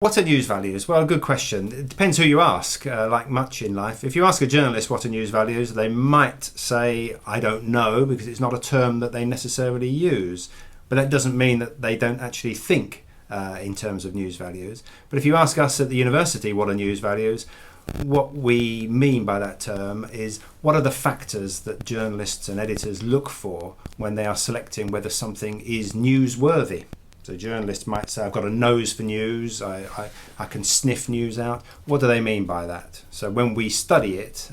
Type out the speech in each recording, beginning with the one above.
What are news values? Well, good question. It depends who you ask, like much in life. If you ask a journalist what are news values, they might say, I don't know, because it's not a term that they necessarily use. But that doesn't mean that they don't actually think in terms of news values. But if you ask us at the university what are news values, what we mean by that term is what are the factors that journalists and editors look for when they are selecting whether something is newsworthy. So journalists might say, I've got a nose for news, I can sniff news out. What do they mean by that? So when we study it,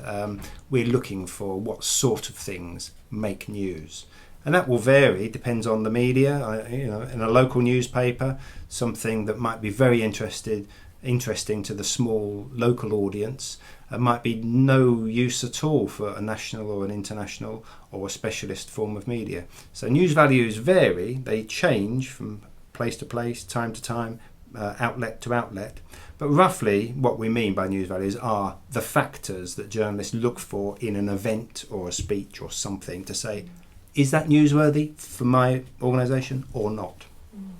we're looking for what sort of things make news. And that will vary, depends on the media. In a local newspaper, something that might be very interesting to the small local audience might be no use at all for a national or an international or a specialist form of media. So news values vary, they change from place to place, time to time, outlet to outlet. But roughly what we mean by news values are the factors that journalists look for in an event or a speech or something to say, is that newsworthy for my organisation or not?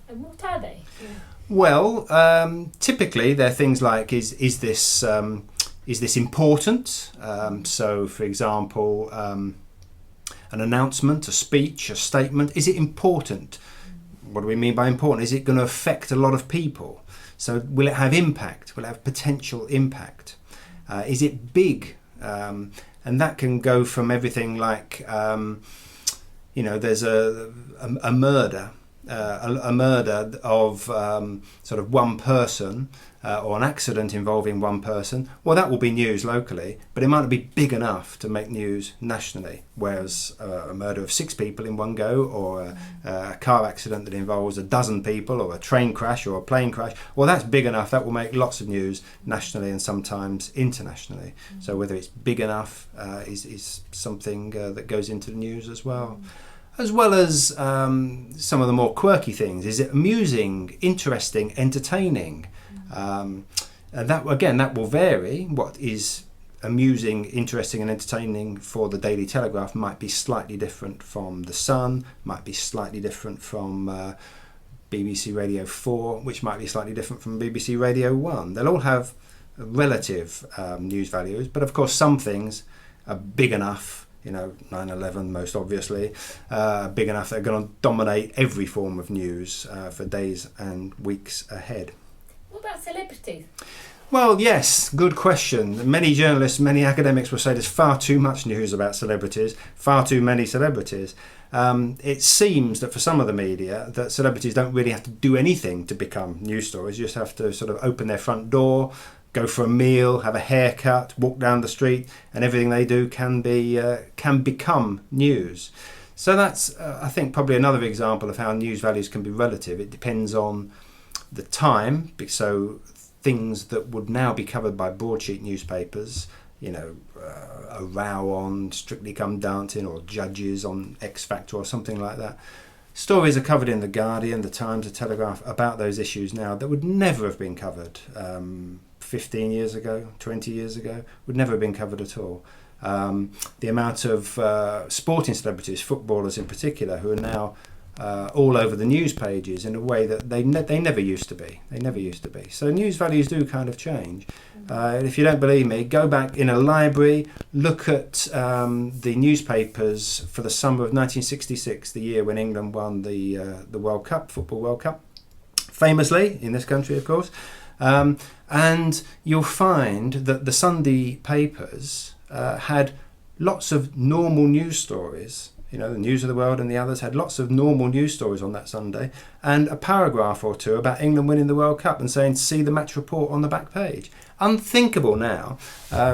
And what are they? Well, typically they're things like, is this important? So, for example, an announcement, a speech, a statement, is it important? What do we mean by important? Is it going to affect a lot of people? So will it have impact? Will it have potential impact? Is it big? And that can go from everything like, there's a murder. A murder of sort of one person or an accident involving one person, well, that will be news locally, but it might not be big enough to make news nationally. Whereas a murder of 6 people in one go, or a car accident that involves a dozen people, or a train crash or a plane crash, well, that's big enough. That will make lots of news nationally and sometimes internationally. So whether it's big enough is something that goes into the news as well. As well as some of the more quirky things. Is it amusing, interesting, entertaining? And that will vary. What is amusing, interesting and entertaining for the Daily Telegraph might be slightly different from The Sun, might be slightly different from BBC Radio 4, which might be slightly different from BBC Radio 1. They'll all have relative news values, but of course some things are big enough, 9/11 most obviously, big enough they're going to dominate every form of news for days and weeks ahead. What about celebrities? Well, yes, good question. Many journalists, many academics will say there's far too much news about celebrities, far too many celebrities. It seems that for some of the media that celebrities don't really have to do anything to become news stories. You just have to sort of open their front door, go for a meal, have a haircut, walk down the street, and everything they do can become news. So that's, I think, probably another example of how news values can be relative. It depends on the time. So things that would now be covered by broadsheet newspapers, a row on Strictly Come Dancing or judges on X Factor or something like that. Stories are covered in The Guardian, The Times, The Telegraph about those issues now that would never have been covered 15 years ago, 20 years ago, would never have been covered at all. The amount of sporting celebrities, footballers in particular, who are now all over the news pages in a way that they never used to be. They never used to be. So news values do kind of change. If you don't believe me, go back in a library, look at the newspapers for the summer of 1966, the year when England won the World Cup, Football World Cup, famously in this country, of course. And you'll find that the Sunday papers had lots of normal news stories. The News of the World and the others had lots of normal news stories on that Sunday, and a paragraph or two about England winning the World Cup and saying, see the match report on the back page. Unthinkable now,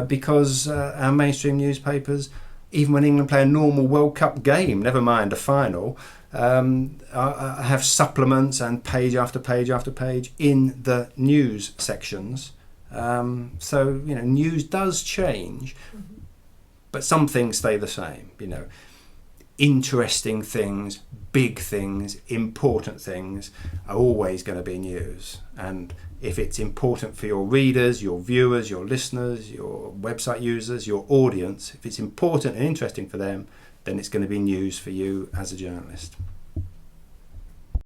because our mainstream newspapers, even when England play a normal World Cup game, never mind a final, have supplements and page after page after page in the news sections. So news does change, but some things stay the same. Interesting things, big things, important things are always going to be news. And if it's important for your readers, your viewers, your listeners, your website users, your audience, if it's important and interesting for them, then it's going to be news for you as a journalist.